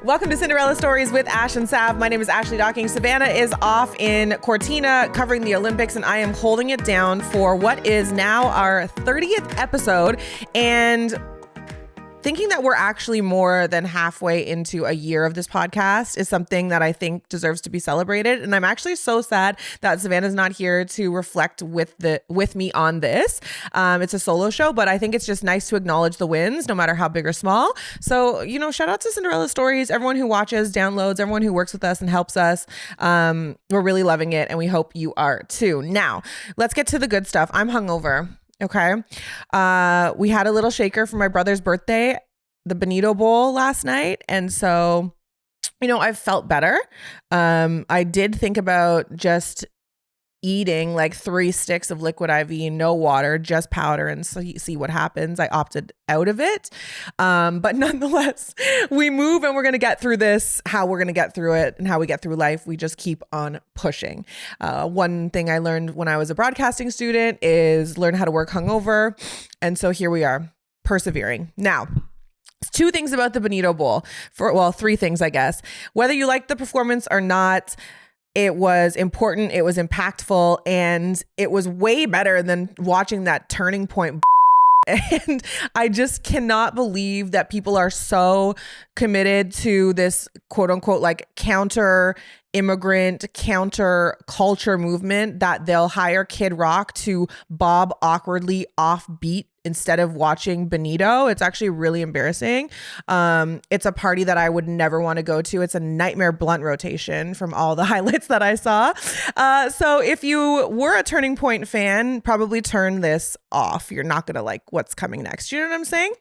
Welcome to Cinderella Stories with Ash and Sav. My name is Ashley Docking. Savannah is off in Cortina covering the Olympics, and I am holding it down for what is now our 30th episode. And thinking that we're actually more than halfway into a year of this podcast is something that I think deserves to be celebrated. And I'm actually so sad that Savannah's not here to reflect with me on this. It's a solo show, but I think it's just nice to acknowledge the wins, no matter how big or small. So, shout out to Cinderella Stories, everyone who watches, downloads, everyone who works with us and helps us. We're really loving it, and we hope you are too. Now, let's get to the good stuff. I'm hungover. Okay. We had a little shaker for my brother's birthday, the Bonito Bowl last night. And so, I've felt better. I did think about just eating like 3 sticks of liquid IV, no water, just powder, and see what happens. I opted out of it. But nonetheless, we move and we're going to get through this. How we're going to get through it and how we get through life, we just keep on pushing. One thing I learned when I was a broadcasting student is learn how to work hungover. And so here we are, persevering. Now, 2 things about the Bonito Bowl. 3 things, I guess. Whether you like the performance or not, it was important, it was impactful, and it was way better than watching that Turning Point. And I just cannot believe that people are so committed to this quote unquote like counter immigrant, counter culture movement that they'll hire Kid Rock to bob awkwardly off beat instead of watching Bonito. It's actually really embarrassing. It's a party that I would never want to go to. It's a nightmare blunt rotation from all the highlights that I saw. So if you were a Turning Point fan, probably turn this off. You're not going to like what's coming next. You know what I'm saying?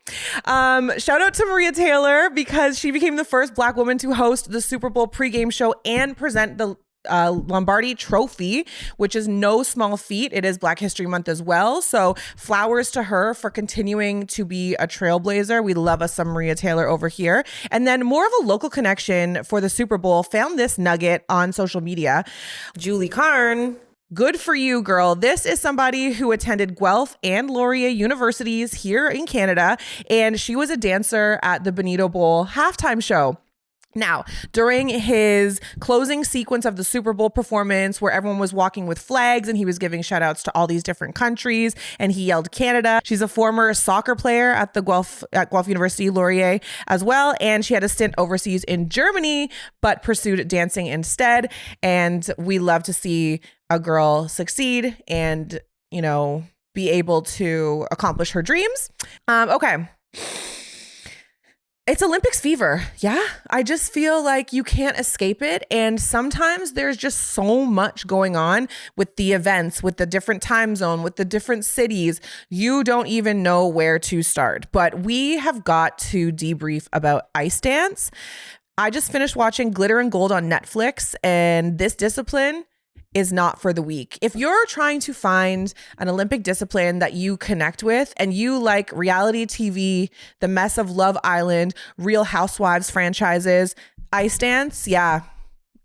Shout out to Maria Taylor, because she became the first Black woman to host the Super Bowl pregame show and present the Lombardi Trophy, which is no small feat. It is Black History Month as well. So flowers to her for continuing to be a trailblazer. We love us some Maria Taylor over here. And then more of a local connection for the Super Bowl, found this nugget on social media. Julie Carn. Good for you, girl. This is somebody who attended Guelph and Laurier universities here in Canada, and she was a dancer at the Bonito Bowl halftime show. Now, during his closing sequence of the Super Bowl performance, where everyone was walking with flags and he was giving shout outs to all these different countries, and he yelled Canada. She's a former soccer player at Guelph University Laurier as well. And she had a stint overseas in Germany, but pursued dancing instead. And we love to see a girl succeed and, be able to accomplish her dreams. Okay. It's Olympics fever. Yeah. I just feel like you can't escape it. And sometimes there's just so much going on with the events, with the different time zone, with the different cities. You don't even know where to start. But we have got to debrief about ice dance. I just finished watching Glitter and Gold on Netflix, and this discipline is not for the weak. If you're trying to find an Olympic discipline that you connect with and you like reality TV, the mess of Love Island, Real Housewives franchises, ice dance, yeah,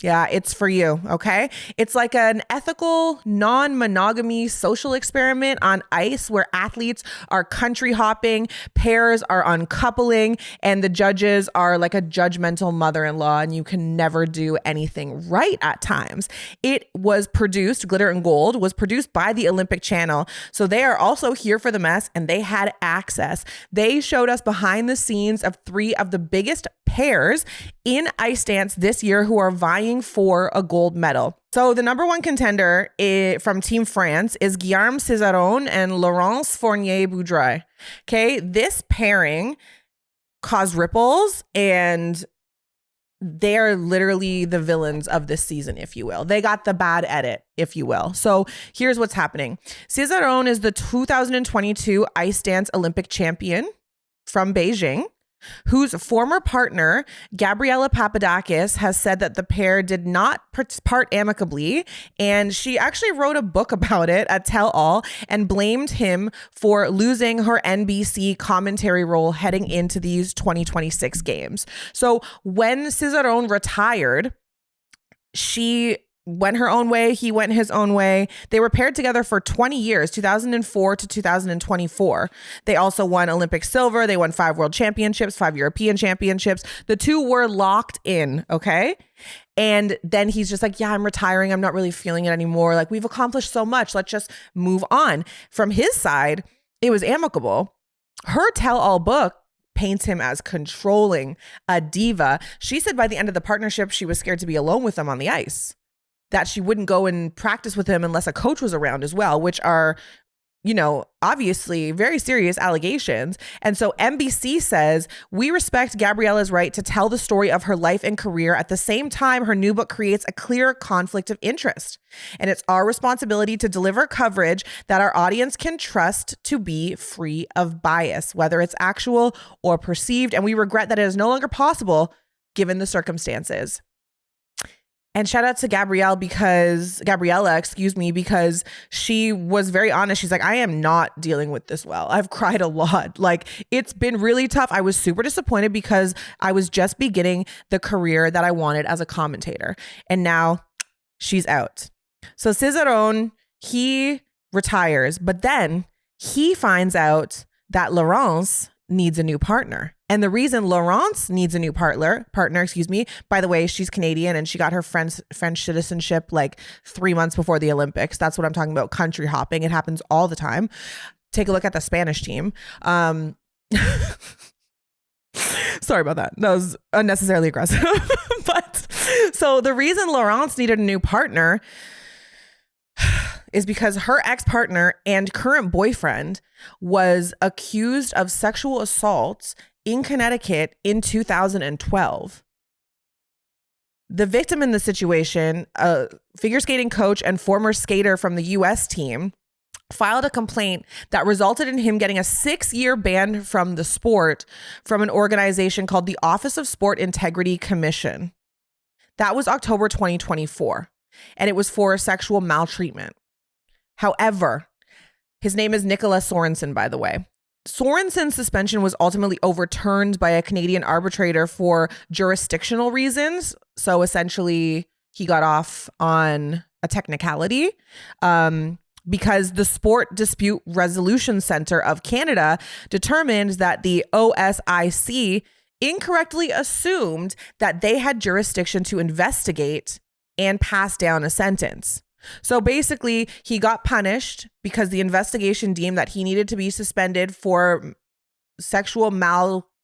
it's for you, okay? It's like an ethical, non-monogamy social experiment on ice where athletes are country hopping, pairs are uncoupling, and the judges are like a judgmental mother-in-law, and you can never do anything right at times. It was produced, Glitter and Gold, was produced by the Olympic Channel, so they are also here for the mess, and they had access. They showed us behind the scenes of 3 of the biggest pairs in ice dance this year who are vying for a gold medal. So the number 1 contender from Team France is Guillaume Cizeron and Laurence Fournier-Boudreau. Okay, this pairing caused ripples, and they're literally the villains of this season, if you will. They got the bad edit, if you will. So here's what's happening. Cizeron is the 2022 ice dance Olympic champion from Beijing, whose former partner, Gabriela Papadakis, has said that the pair did not part amicably. And she actually wrote a book about it at Tell All and blamed him for losing her NBC commentary role heading into these 2026 games. So when Cizeron retired, she went her own way. He went his own way. They were paired together for 20 years, 2004 to 2024. They also won Olympic silver. They won 5 world championships, 5 European championships. The two were locked in. Okay. And then he's just like, yeah, I'm retiring. I'm not really feeling it anymore. Like, we've accomplished so much. Let's just move on. From his side, it was amicable. Her tell-all book paints him as controlling, a diva. She said by the end of the partnership, she was scared to be alone with him on the ice, that she wouldn't go and practice with him unless a coach was around as well, which are, obviously very serious allegations. And so NBC says, we respect Gabriella's right to tell the story of her life and career. At the same time, her new book creates a clear conflict of interest. And it's our responsibility to deliver coverage that our audience can trust to be free of bias, whether it's actual or perceived. And we regret that it is no longer possible given the circumstances. And shout out to Gabriella, because she was very honest. She's like, I am not dealing with this well. I've cried a lot. Like, it's been really tough. I was super disappointed because I was just beginning the career that I wanted as a commentator. And now she's out. So Cizeron, he retires, but then he finds out that Laurence needs a new partner. And the reason Laurence needs a new partner, by the way, she's Canadian and she got her French citizenship like 3 months before the Olympics. That's what I'm talking about. Country hopping. It happens all the time. Take a look at the Spanish team. Sorry about that. That was unnecessarily aggressive. But so the reason Laurence needed a new partner is because her ex-partner and current boyfriend was accused of sexual assault in Connecticut in 2012. The victim in the situation, a figure skating coach and former skater from the US team, filed a complaint that resulted in him getting a 6-year ban from the sport from an organization called the Office of Sport Integrity Commission. That was October 2024, and it was for sexual maltreatment. However, his name is Nicolas Sorensen, by the way. Sorensen's suspension was ultimately overturned by a Canadian arbitrator for jurisdictional reasons. So essentially, he got off on a technicality because the Sport Dispute Resolution Center of Canada determined that the OSIC incorrectly assumed that they had jurisdiction to investigate and pass down a sentence. So basically, he got punished because the investigation deemed that he needed to be suspended for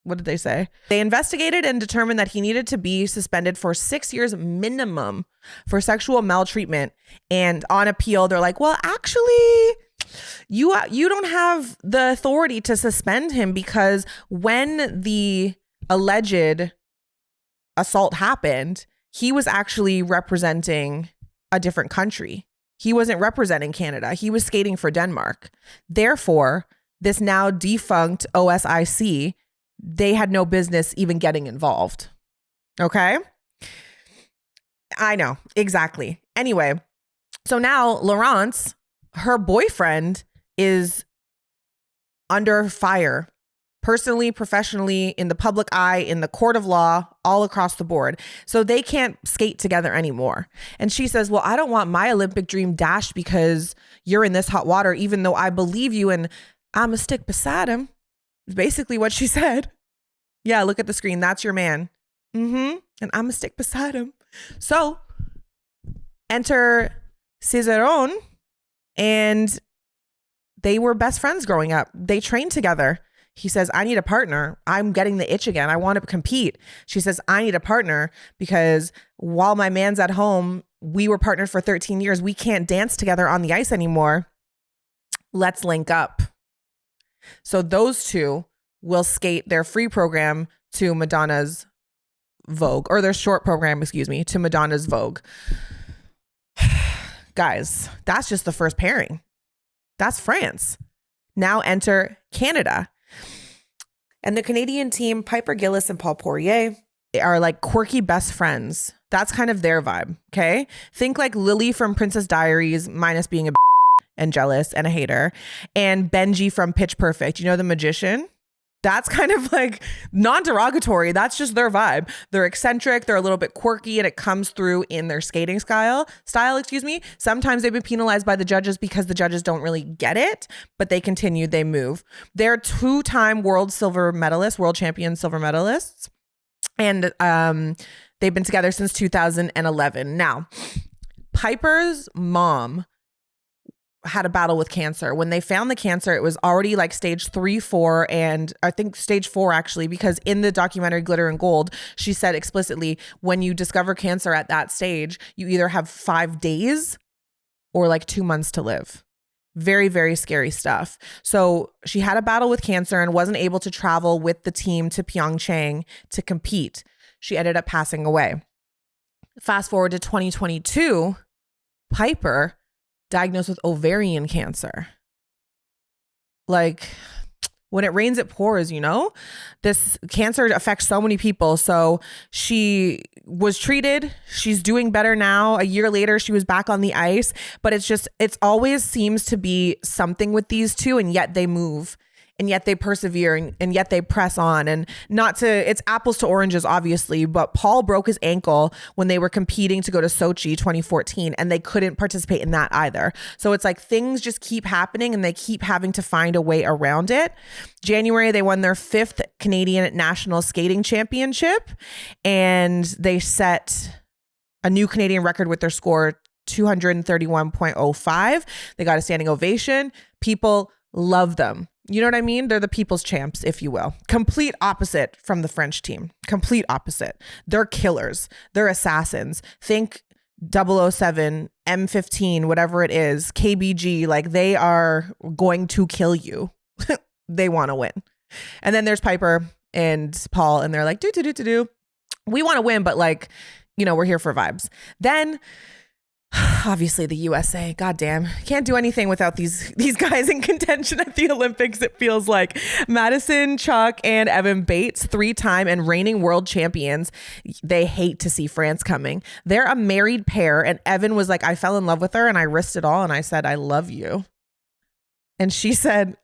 what did they say? They investigated and determined that he needed to be suspended for 6 years minimum for sexual maltreatment. And on appeal, they're like, well, actually, you don't have the authority to suspend him because when the alleged assault happened, he was actually representing a different country. He wasn't representing Canada. He was skating for Denmark. Therefore, this now defunct OSIC, they had no business even getting involved. Okay? I know. Exactly. Anyway, so now Laurence, her boyfriend, is under fire. Personally, professionally, in the public eye, in the court of law, all across the board. So they can't skate together anymore. And she says, well, I don't want my Olympic dream dashed because you're in this hot water, even though I believe you and I'm a stick beside him. Basically what she said. Yeah, look at the screen. That's your man. And I'm a stick beside him. So enter Cizeron, and they were best friends growing up. They trained together. He says, I need a partner. I'm getting the itch again. I want to compete. She says, I need a partner because while my man's at home, we were partnered for 13 years. We can't dance together on the ice anymore. Let's link up. So those two will skate their free program to Madonna's Vogue, or their short program, to Madonna's Vogue. Guys, that's just the first pairing. That's France. Now enter Canada. And the Canadian team, Piper Gillis and Paul Poirier, are like quirky best friends. That's kind of their vibe, okay? Think like Lily from Princess Diaries, minus being a and jealous and a hater, and Benji from Pitch Perfect. You know the magician? That's kind of like non-derogatory. That's just their vibe. They're eccentric. They're a little bit quirky, and it comes through in their skating style, excuse me. Sometimes they've been penalized by the judges because the judges don't really get it, but they continue, they move. They're 2-time world champion silver medalists. And they've been together since 2011. Now, Piper's mom had a battle with cancer. When they found the cancer, it was already like stage 3, 4, and I think stage 4 actually, because in the documentary Glitter and Gold, she said explicitly, when you discover cancer at that stage, you either have 5 days or like 2 months to live. Very, very scary stuff. So she had a battle with cancer and wasn't able to travel with the team to Pyeongchang to compete. She ended up passing away. Fast forward to 2022, Piper diagnosed with ovarian cancer. Like, when it rains, it pours, you know? This cancer affects so many people. So she was treated. She's doing better now. A year later, she was back on the ice. But it's always seems to be something with these two, and yet they move. And yet they persevere, and yet they press on. And it's apples to oranges, obviously, but Paul broke his ankle when they were competing to go to Sochi 2014, and they couldn't participate in that either. So it's like things just keep happening, and they keep having to find a way around it. January, they won their 5th Canadian National Skating Championship, and they set a new Canadian record with their score 231.05. They got a standing ovation. People love them. You know what I mean? They're the people's champs, if you will. Complete opposite from the French team. Complete opposite. They're killers. They're assassins. Think 007, M15, whatever it is, KBG. Like, they are going to kill you. They want to win. And then there's Piper and Paul, and they're like, do. We want to win, but like, you know, we're here for vibes. Then obviously the USA, goddamn, can't do anything without these guys in contention at the Olympics. It feels like Madison, Chock, and Evan Bates, 3-time and reigning world champions. They hate to see France coming. They're a married pair, and Evan was like, I fell in love with her and I risked it all, and I said, I love you. And she said,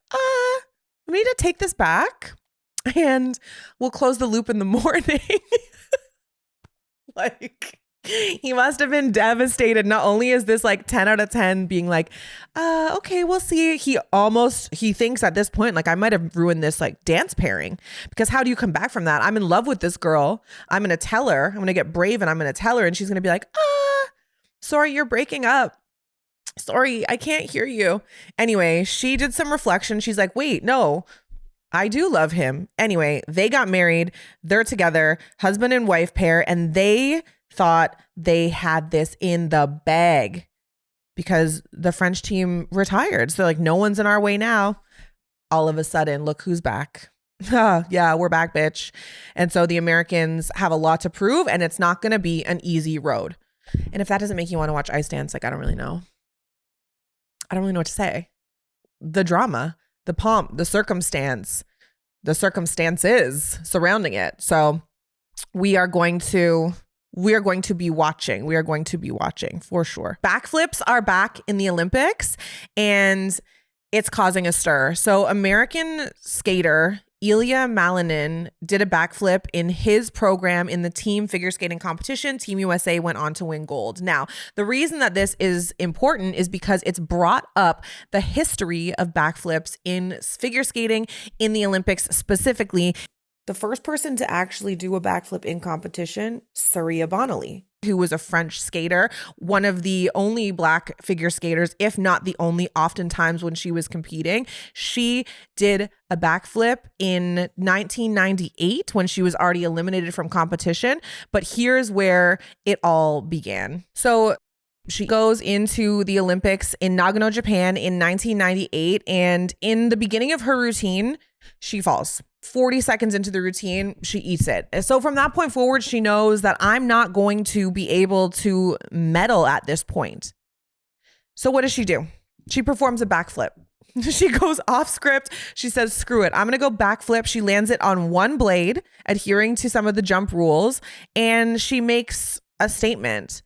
we need to take this back and we'll close the loop in the morning. Like, he must have been devastated. Not only is this like 10 out of 10 being like, okay, we'll see. He thinks at this point, like, I might have ruined this like dance pairing, because how do you come back from that? I'm in love with this girl. I'm going to tell her, I'm going to get brave, and I'm going to tell her, and she's going to be like, sorry, you're breaking up. Sorry, I can't hear you. Anyway, she did some reflection. She's like, wait, no, I do love him. Anyway, they got married. They're together, husband and wife pair, and they thought they had this in the bag because the French team retired. So like, no one's in our way now. All of a sudden, look who's back. Yeah, we're back, bitch. And so the Americans have a lot to prove, and it's not going to be an easy road. And if that doesn't make you want to watch ice dance, like, I don't really know. I don't really know what to say. The drama, the pomp, the circumstances surrounding it. So we are going to be watching. We are going to be watching for sure. Backflips are back in the Olympics, and it's causing a stir. So American skater Ilia Malinin did a backflip in his program in the team figure skating competition. Team USA went on to win gold. Now, the reason that this is important is because it's brought up the history of backflips in figure skating in the Olympics specifically. The first person to actually do a backflip in competition, Surya Bonaly, who was a French skater, one of the only Black figure skaters, if not the only, oftentimes when she was competing. She did a backflip in 1998 when she was already eliminated from competition. But here's where it all began. So she goes into the Olympics in Nagano, Japan in 1998. And in the beginning of her routine, she falls. 40 seconds into the routine, she eats it. So from that point forward, she knows that I'm not going to be able to medal at this point. So what does she do? She performs a backflip. She goes off script. She says, screw it. I'm going to go backflip. She lands it on one blade, adhering to some of the jump rules. And she makes a statement.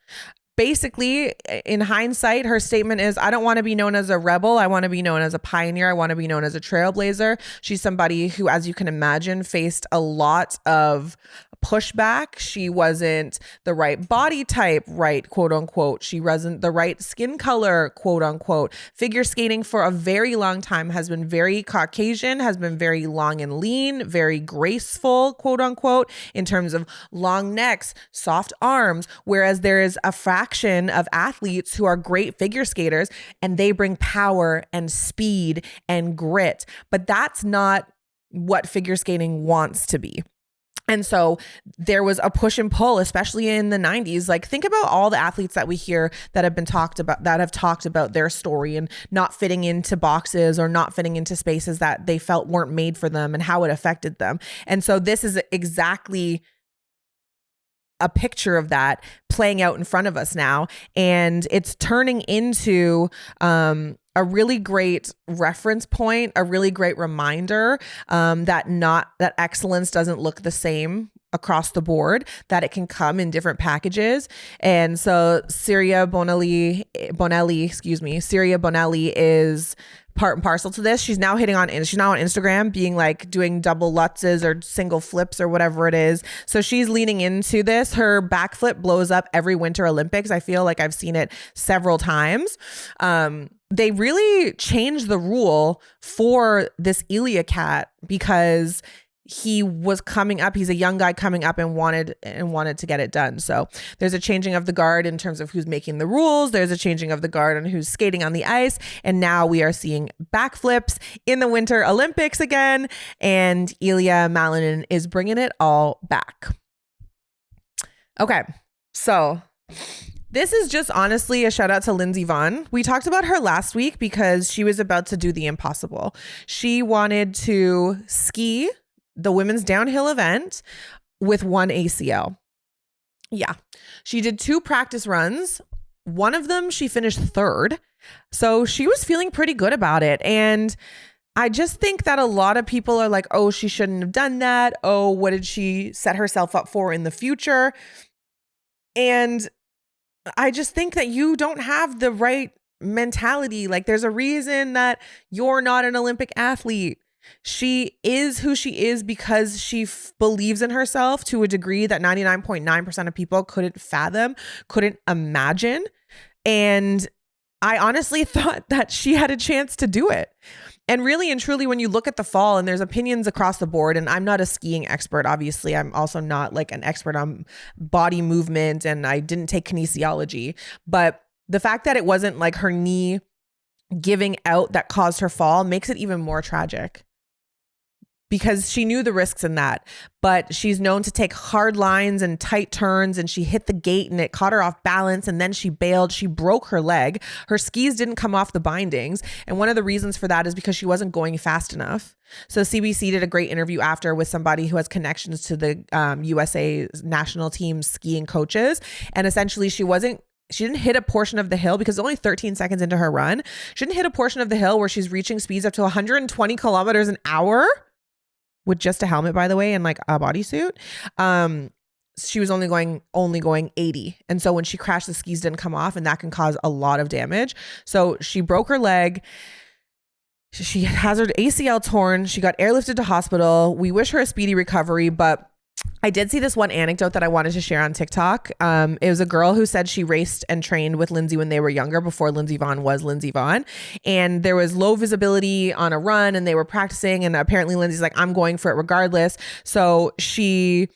basically, in hindsight, her statement is, I don't want to be known as a rebel. I want to be known as a pioneer. I want to be known as a trailblazer. She's somebody who, as you can imagine, faced a lot of pushback. She wasn't the right body type, right, quote unquote. She wasn't the right skin color, quote unquote. Figure skating for a very long time has been very Caucasian, has been very long and lean, very graceful, quote unquote, in terms of long necks, soft arms, whereas there is a fraction of athletes who are great figure skaters and they bring power and speed and grit. But that's not what figure skating wants to be. And so there was a push and pull, especially in the 90s. Like, think about all the athletes that we hear that have been talked about, that have talked about their story and not fitting into boxes or not fitting into spaces that they felt weren't made for them and how it affected them. And so this is exactly a picture of that playing out in front of us now. And it's turning into a really great reference point, a really great reminder that excellence doesn't look the same across the board, that it can come in different packages. And so Surya Bonaly is part and parcel to this. She's now on Instagram being like doing double lutzes or single flips or whatever it is. So she's leaning into this. Her backflip blows up every Winter Olympics. I feel like I've seen it several times. They really changed the rule for this Ilia cat because he was coming up. He's a young guy coming up and wanted to get it done. So there's a changing of the guard in terms of who's making the rules. There's a changing of the guard on who's skating on the ice. And now we are seeing backflips in the Winter Olympics again. And Ilia Malinin is bringing it all back. Okay, so this is just honestly a shout out to Lindsey Vonn. We talked about her last week because she was about to do the impossible. She wanted to ski the women's downhill event with one ACL. Yeah. She did 2 practice runs. One of them, she finished 3rd. So she was feeling pretty good about it. And I just think that a lot of people are like, oh, she shouldn't have done that. Oh, what did she set herself up for in the future? And I just think that you don't have the right mentality. Like, there's a reason that you're not an Olympic athlete. She is who she is because she believes in herself to a degree that 99.9% of people couldn't fathom, couldn't imagine. And I honestly thought that she had a chance to do it. And really and truly, when you look at the fall, and there's opinions across the board, and I'm not a skiing expert, obviously, I'm also not like an expert on body movement, and I didn't take kinesiology, but the fact that it wasn't like her knee giving out that caused her fall makes it even more tragic. Because she knew the risks in that, but she's known to take hard lines and tight turns, and she hit the gate and it caught her off balance, and then she bailed. She broke her leg. Her skis didn't come off the bindings. And one of the reasons for that is because she wasn't going fast enough. So CBC did a great interview after with somebody who has connections to the USA national team skiing coaches. And essentially she didn't hit a portion of the hill because only 13 seconds into her run. She didn't hit a portion of the hill where she's reaching speeds up to 120 kilometers an hour. With just a helmet, by the way, and like a bodysuit. She was only going 80. And so when she crashed, the skis didn't come off, and that can cause a lot of damage. So she broke her leg. She has her ACL torn. She got airlifted to hospital. We wish her a speedy recovery, but I did see this one anecdote that I wanted to share on TikTok. It was a girl who said she raced and trained with Lindsey when they were younger, before Lindsey Vonn was Lindsey Vonn. And there was low visibility on a run, and they were practicing. And apparently Lindsey's like, I'm going for it regardless. So she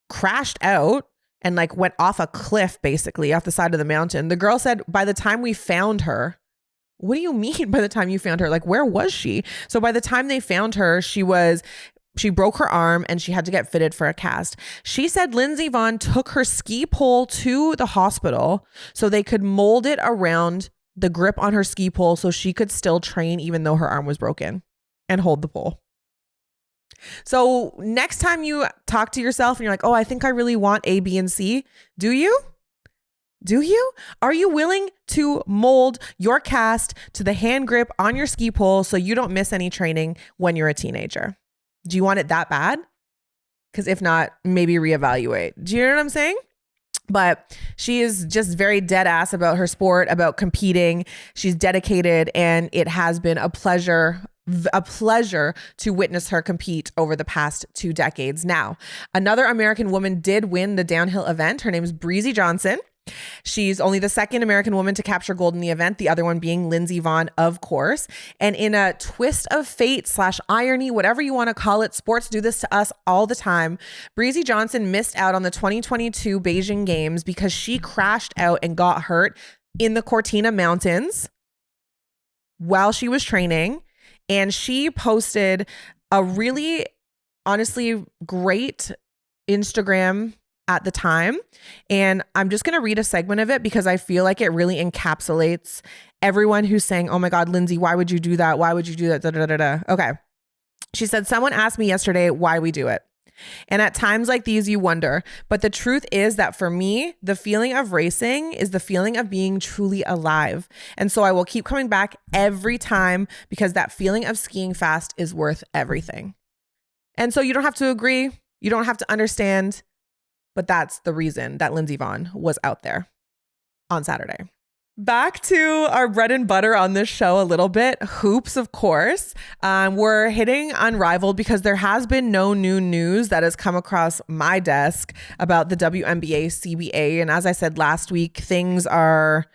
crashed out and like went off a cliff, basically off the side of the mountain. The girl said, by the time we found her, what do you mean by the time you found her? Like, where was she? So by the time they found her, she broke her arm and she had to get fitted for a cast. She said Lindsey Vonn took her ski pole to the hospital so they could mold it around the grip on her ski pole so she could still train even though her arm was broken and hold the pole. So next time you talk to yourself and you're like, oh, I think I really want A, B, and C. Do you? Are you willing to mold your cast to the hand grip on your ski pole so you don't miss any training when you're a teenager? Do you want it that bad? Because if not, maybe reevaluate. Do you know what I'm saying? But she is just very dead ass about her sport, about competing. She's dedicated, and it has been a pleasure to witness her compete over the past 2 decades. Now, another American woman did win the downhill event. Her name is Breezy Johnson. She's only the second American woman to capture gold in the event, the other one being Lindsey Vonn, of course. And in a twist of fate / irony, whatever you want to call it, sports do this to us all the time. Breezy Johnson missed out on the 2022 Beijing Games because she crashed out and got hurt in the Cortina Mountains while she was training. And she posted a really, honestly, great Instagram at the time. And I'm just going to read a segment of it because I feel like it really encapsulates everyone who's saying, oh my God, Lindsey, why would you do that? Why would you do that? Da, da, da, da. Okay. She said, someone asked me yesterday why we do it. And at times like these, you wonder. But the truth is that for me, the feeling of racing is the feeling of being truly alive. And so I will keep coming back every time because that feeling of skiing fast is worth everything. And so you don't have to agree. You don't have to understand. But that's the reason that Lindsey Vonn was out there on Saturday. Back to our bread and butter on this show a little bit. Hoops, of course. We're hitting Unrivaled because there has been no new news that has come across my desk about the WNBA, CBA. And as I said last week, things are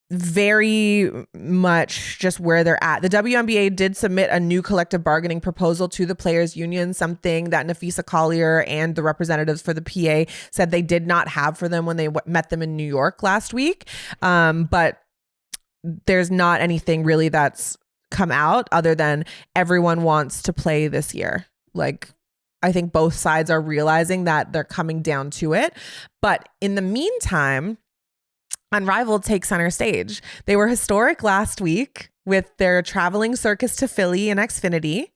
very much just where they're at. The WNBA did submit a new collective bargaining proposal to the players union, something that Napheesa Collier and the representatives for the PA said they did not have for them when they met them in New York last week. But there's not anything really that's come out other than everyone wants to play this year. Like, I think both sides are realizing that they're coming down to it. But in the meantime, Unrivaled takes center stage. They were historic last week with their traveling circus to Philly and Xfinity.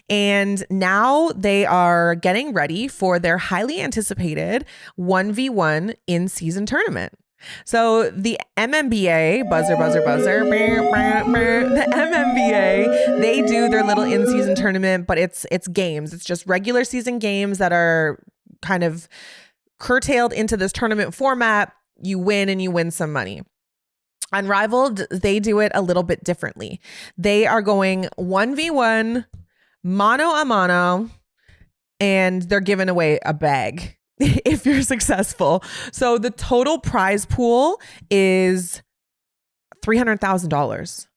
And now they are getting ready for their highly anticipated 1v1 in-season tournament. So the MMBA, buzzer, the MMBA, they do their little in-season tournament, but it's games. It's just regular season games that are kind of curtailed into this tournament format. You win and you win some money. Unrivaled, they do it a little bit differently. They are going 1v1, mano a mano, and they're giving away a bag if you're successful. So the total prize pool is $300,000.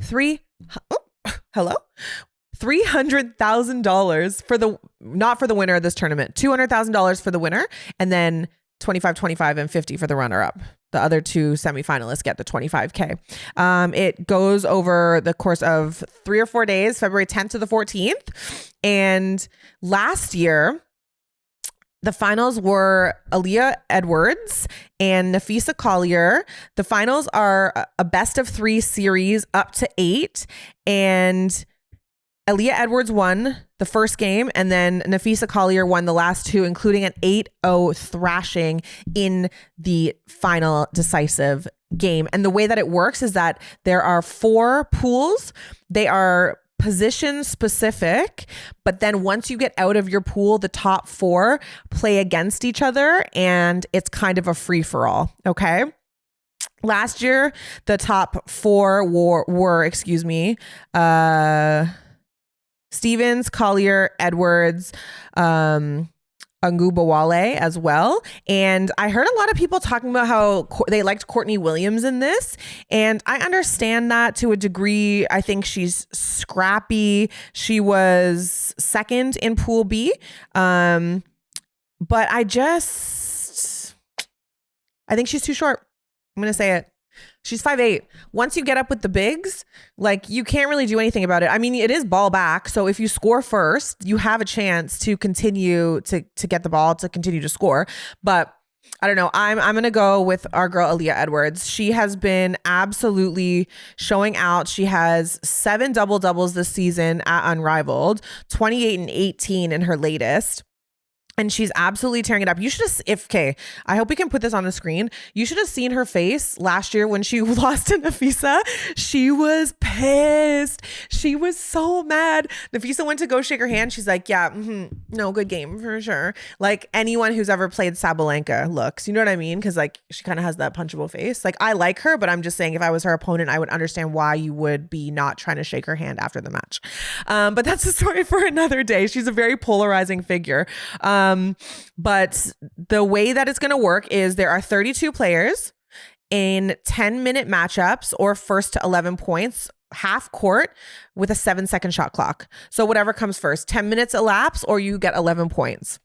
$300,000 for the, not for the winner of this tournament, $200,000 for the winner, and then 25, 25, and 50 for the runner-up. The other two semifinalists get the 25K. It goes over the course of 3 or 4 days, February 10th to the 14th. And last year, the finals were Ilia Edwards and Napheesa Collier. The finals are a best of 3 series up to 8. And Ilia Edwards won the first game, and then Napheesa Collier won the last 2, including an 8-0 thrashing in the final decisive game. And the way that it works is that there are 4 pools. They are position specific, but then once you get out of your pool, the top 4 play against each other, and it's kind of a free-for-all, okay? Last year, the top 4 were Stevens, Collier, Edwards, Angubawale as well. And I heard a lot of people talking about how they liked Courtney Williams in this. And I understand that to a degree. I think she's scrappy. She was second in Pool B. But I think she's too short. I'm going to say it. She's 5'8". Once you get up with the bigs, like, you can't really do anything about it. I mean, it is ball back. So if you score first, you have a chance to continue to get the ball, to continue to score. But I don't know. I'm going to go with our girl, Ilia Edwards. She has been absolutely showing out. She has 7 double-doubles this season at Unrivaled, 28 and 18 in her latest. and she's absolutely tearing it up. You should have, I hope we can put this on the screen. You should have seen her face last year when she lost to Nafisa. She was pissed. She was so mad. Nafisa went to go shake her hand. She's like, yeah, no, good game for sure. Like anyone who's ever played Sabalenka looks, you know what I mean? Cause like she kind of has that punchable face. Like I like her, but I'm just saying if I was her opponent, I would understand why you would be not trying to shake her hand after the match. But that's a story for another day. She's a very polarizing figure. But the way that it's going to work is there are 32 players in 10-minute matchups or first to 11 points, half court with a 7-second shot clock. So whatever comes first, 10 minutes elapse or you get 11 points.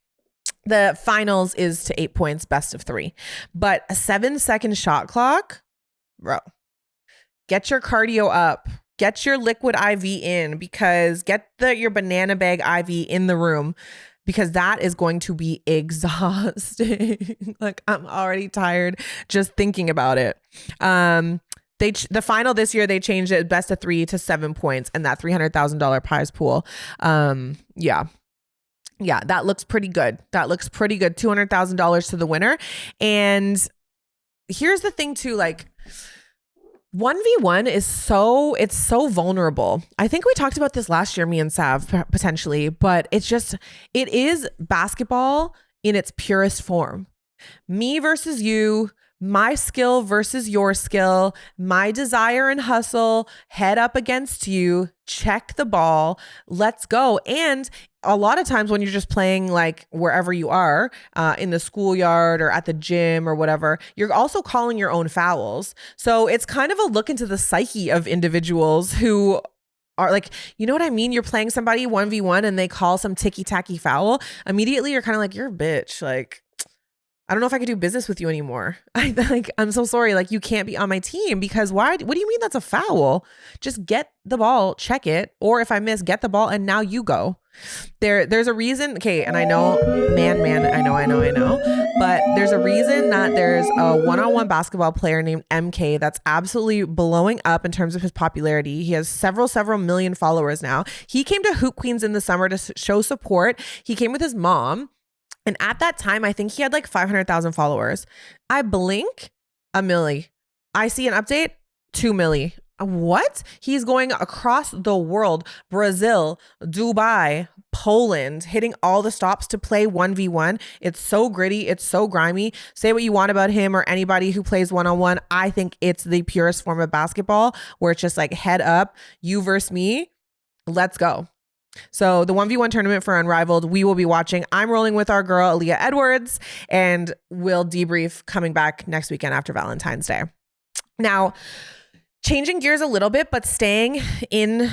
The finals is to 8 points, best of 3. But a 7-second shot clock, bro, get your cardio up. Get your liquid IV in, because get your banana bag IV in the room, because that is going to be exhausting. Like I'm already tired just thinking about it. The final this year, they changed it best of 3 to 7 points and that $300,000 prize pool. Yeah, that looks pretty good. $200,000 to the winner. And here's the thing too, like 1v1 is so vulnerable. I think we talked about this last year, me and Sav, potentially, but it is basketball in its purest form. Me versus you, my skill versus your skill, my desire and hustle, head up against you, check the ball, let's go. And a lot of times when you're just playing like wherever you are, in the schoolyard or at the gym or whatever, you're also calling your own fouls. So it's kind of a look into the psyche of individuals who are like, you know what I mean? You're playing somebody 1v1 and they call some ticky-tacky foul. Immediately you're kind of like, you're a bitch. Like, I don't know if I could do business with you anymore. I'm so sorry. Like you can't be on my team because why? What do you mean that's a foul? Just get the ball, check it. Or if I miss, get the ball and now you go. There's a reason. Okay. And I know, I know. But there's a reason that there's a one-on-one basketball player named MK that's absolutely blowing up in terms of his popularity. He has several million followers now. He came to Hoop Queens in the summer to show support. He came with his mom. And at that time, I think he had like 500,000 followers. I blink, 1 milli. I see an update, 2 milli. What? He's going across the world, Brazil, Dubai, Poland, hitting all the stops to play 1v1. It's so gritty. It's so grimy. Say what you want about him or anybody who plays one-on-one. I think it's the purest form of basketball where it's just like head up, you versus me. Let's go. So the 1v1 tournament for Unrivaled, we will be watching. I'm rolling with our girl, Ilia Edwards, and we'll debrief coming back next weekend after Valentine's Day. Now, changing gears a little bit, but staying in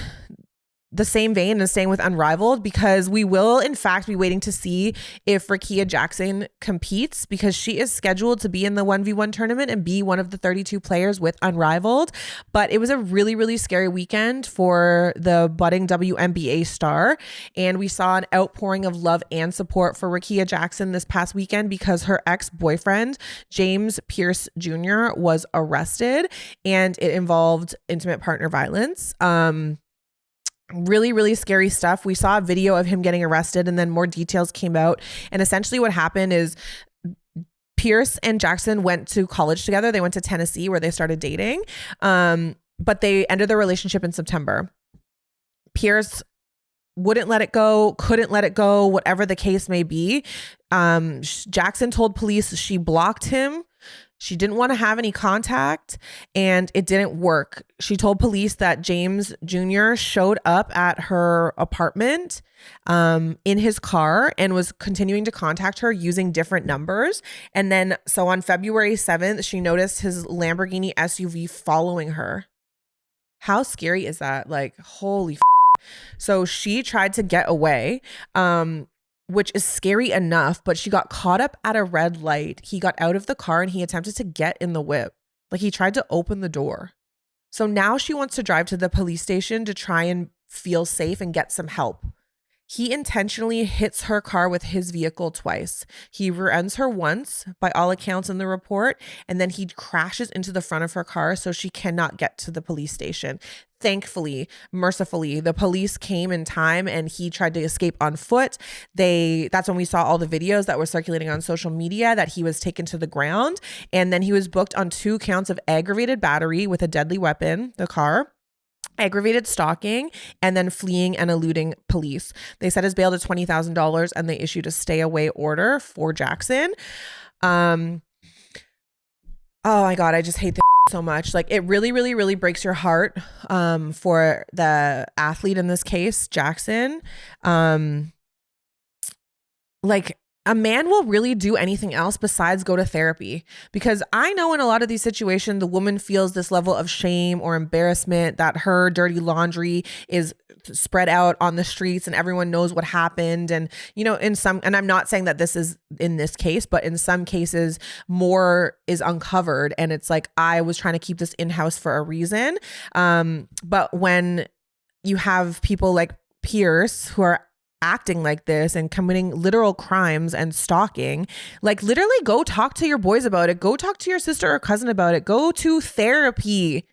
the same vein and staying with Unrivaled, because we will in fact be waiting to see if Rickea Jackson competes, because she is scheduled to be in the 1v1 tournament and be one of the 32 players with Unrivaled. But it was a really scary weekend for the budding WNBA star, and we saw an outpouring of love and support for Rickea Jackson this past weekend because her ex-boyfriend James Pierce Jr. was arrested and it involved intimate partner violence. Really scary stuff. We saw a video of him getting arrested and then more details came out. And essentially what happened is Pierce and Jackson went to college together. They went to Tennessee where they started dating. But they ended their relationship in September. Pierce wouldn't let it go, couldn't let it go, whatever the case may be. Jackson told police she blocked him. She didn't want to have any contact and it didn't work. She told police that James Jr. showed up at her apartment in his car and was continuing to contact her using different numbers. And then so on February 7th, she noticed his Lamborghini SUV following her. How scary is that? Like, holy f***. So she tried to get away. Which is scary enough, but she got caught up at a red light. He got out of the car and he attempted to get in the whip. Like he tried to open the door. So now she wants to drive to the police station to try and feel safe and get some help. He intentionally hits her car with his vehicle twice. He rear-ends her once, by all accounts in the report, and then he crashes into the front of her car so she cannot get to the police station. Thankfully, mercifully, the police came in time and he tried to escape on foot. That's when we saw all the videos that were circulating on social media that he was taken to the ground. And then he was booked on 2 counts of aggravated battery with a deadly weapon, the car, aggravated stalking, and then fleeing and eluding police. They set his bail to $20,000 and they issued a stay away order for Jackson. Oh my God, I just hate this so much. Like, it really, really, really breaks your heart for the athlete in this case, Jackson. Like, a man will really do anything else besides go to therapy, because I know in a lot of these situations, the woman feels this level of shame or embarrassment that her dirty laundry is spread out on the streets and everyone knows what happened. And, you know, and I'm not saying that this is in this case, but in some cases more is uncovered. And it's like, I was trying to keep this in-house for a reason. But when you have people like Pierce who are acting like this and committing literal crimes and stalking, like, literally go talk to your boys about it. Go talk to your sister or cousin about it. Go to therapy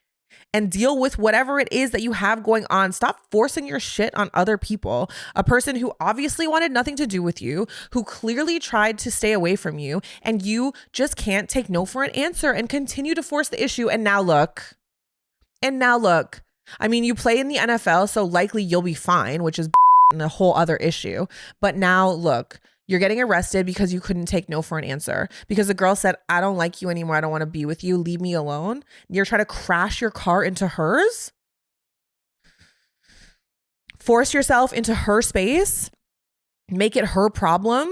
and deal with whatever it is that you have going on. Stop forcing your shit on other people. A person who obviously wanted nothing to do with you, who clearly tried to stay away from you, and you just can't take no for an answer and continue to force the issue. And now look. I mean, you play in the NFL, so likely you'll be fine, which is and a whole other issue. But now look, you're getting arrested because you couldn't take no for an answer, because the girl said, I don't like you anymore. I don't want to be with you. Leave me alone. You're trying to crash your car into hers. Force yourself into her space. Make it her problem.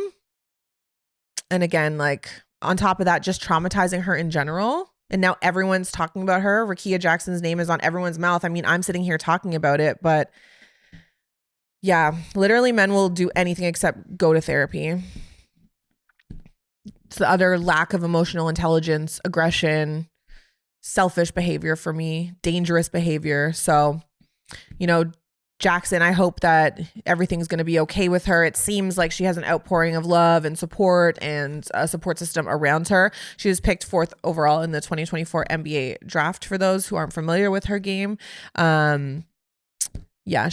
And again, like, on top of that, just traumatizing her in general. And now everyone's talking about her. Rickea Jackson's name is on everyone's mouth. I mean, I'm sitting here talking about it, but yeah, literally men will do anything except go to therapy. It's the other lack of emotional intelligence, aggression, selfish behavior for me, dangerous behavior. So, you know, Jackson, I hope that everything's going to be okay with her. It seems like she has an outpouring of love and support and a support system around her. She was picked 4th overall in the 2024 NBA draft, for those who aren't familiar with her game. Yeah,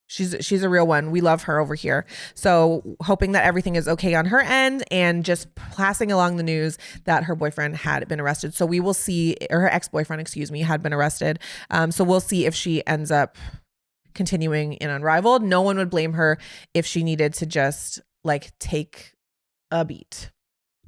She's a real one. We love her over here. So hoping that everything is okay on her end, and just passing along the news that her boyfriend had been arrested. So we will see, or her ex-boyfriend, excuse me, had been arrested. So we'll see if she ends up continuing in Unrivaled. No one would blame her if she needed to just like take a beat.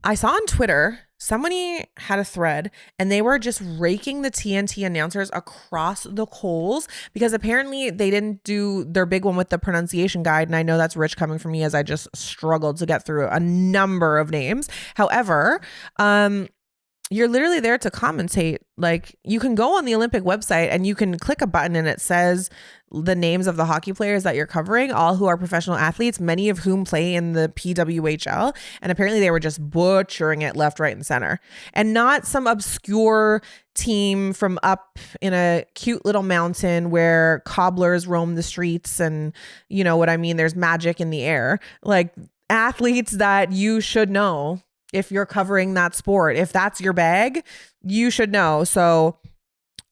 I saw on Twitter, somebody had a thread and they were just raking the TNT announcers across the coals, because apparently they didn't do their big one with the pronunciation guide. And I know that's rich coming from me, as I just struggled to get through a number of names. However, you're literally there to commentate. Like, you can go on the Olympic website and you can click a button and it says the names of the hockey players that you're covering, all who are professional athletes, many of whom play in the PWHL. And apparently they were just butchering it left, right, and center. And not some obscure team from up in a cute little mountain where cobblers roam the streets and, you know what I mean, there's magic in the air. Like, athletes that you should know. If you're covering that sport, if that's your bag, you should know. So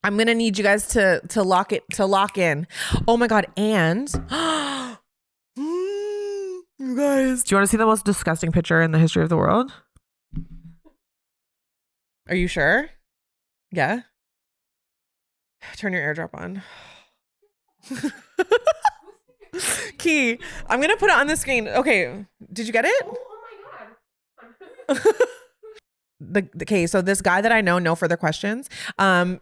I'm going to need you guys to lock in. Oh my God. And you guys, do you want to see the most disgusting picture in the history of the world? Are you sure? Yeah. Turn your airdrop on. Key, I'm going to put it on the screen. Okay. Did you get it? Okay, so this guy that I know, no further questions. No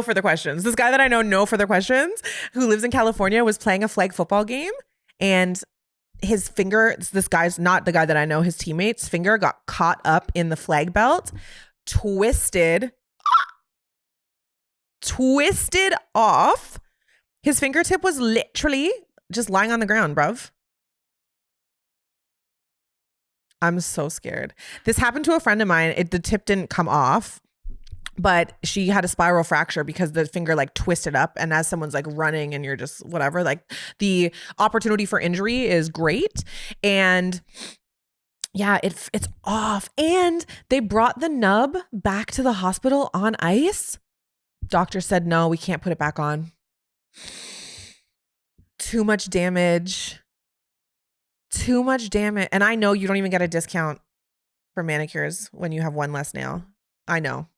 further questions. This guy that I know, no further questions, who lives in California, was playing a flag football game, and his finger, this guy's not the guy that I know, his teammate's finger got caught up in the flag belt, twisted off. His fingertip was literally just lying on the ground, bruv. I'm so scared. This happened to a friend of mine. The tip didn't come off, but she had a spiral fracture because the finger like twisted up. And as someone's like running and you're just whatever, like the opportunity for injury is great. And yeah, it's off. And they brought the nub back to the hospital on ice. Doctor said, no, we can't put it back on. Too much damage. And I know you don't even get a discount for manicures when you have one less nail. I know.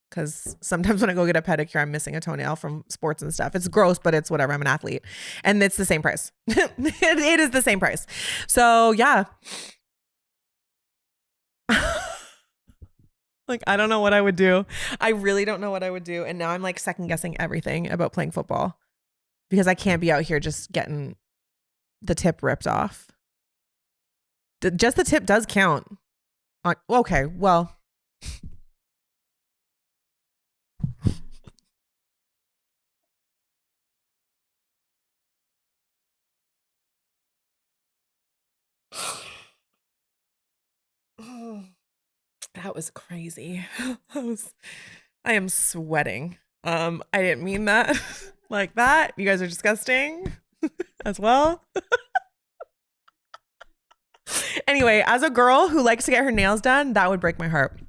Because sometimes when I go get a pedicure, I'm missing a toenail from sports and stuff. It's gross, but it's whatever. I'm an athlete. And it's the same price. It is the same price. So yeah. Like, I don't know what I would do. I really don't know what I would do. And now I'm like second guessing everything about playing football because I can't be out here just getting the tip ripped off. Just the tip does count. Okay, well. That was crazy. I am sweating. I didn't mean that like that. You guys are disgusting as well. Anyway, as a girl who likes to get her nails done, that would break my heart.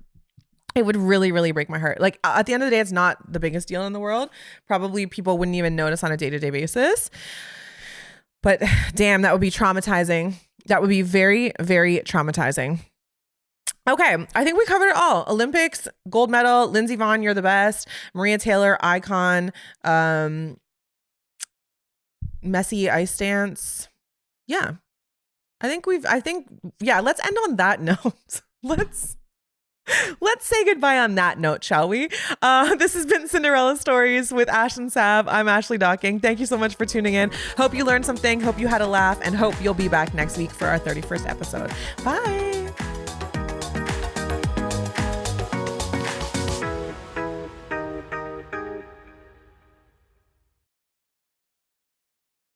It would really, really break my heart. Like at the end of the day, it's not the biggest deal in the world. Probably people wouldn't even notice on a day-to-day basis. But damn, that would be traumatizing. That would be very, very traumatizing. Okay, I think we covered it all. Olympics, gold medal, Lindsey Vonn, you're the best. Maria Taylor, icon. Messy ice dance. Yeah. Let's end on that note. Let's say goodbye on that note, shall we? This has been Cinderella Stories with Ash and Sav. I'm Ashley Docking. Thank you so much for tuning in. Hope you learned something. Hope you had a laugh and hope you'll be back next week for our 31st episode. Bye.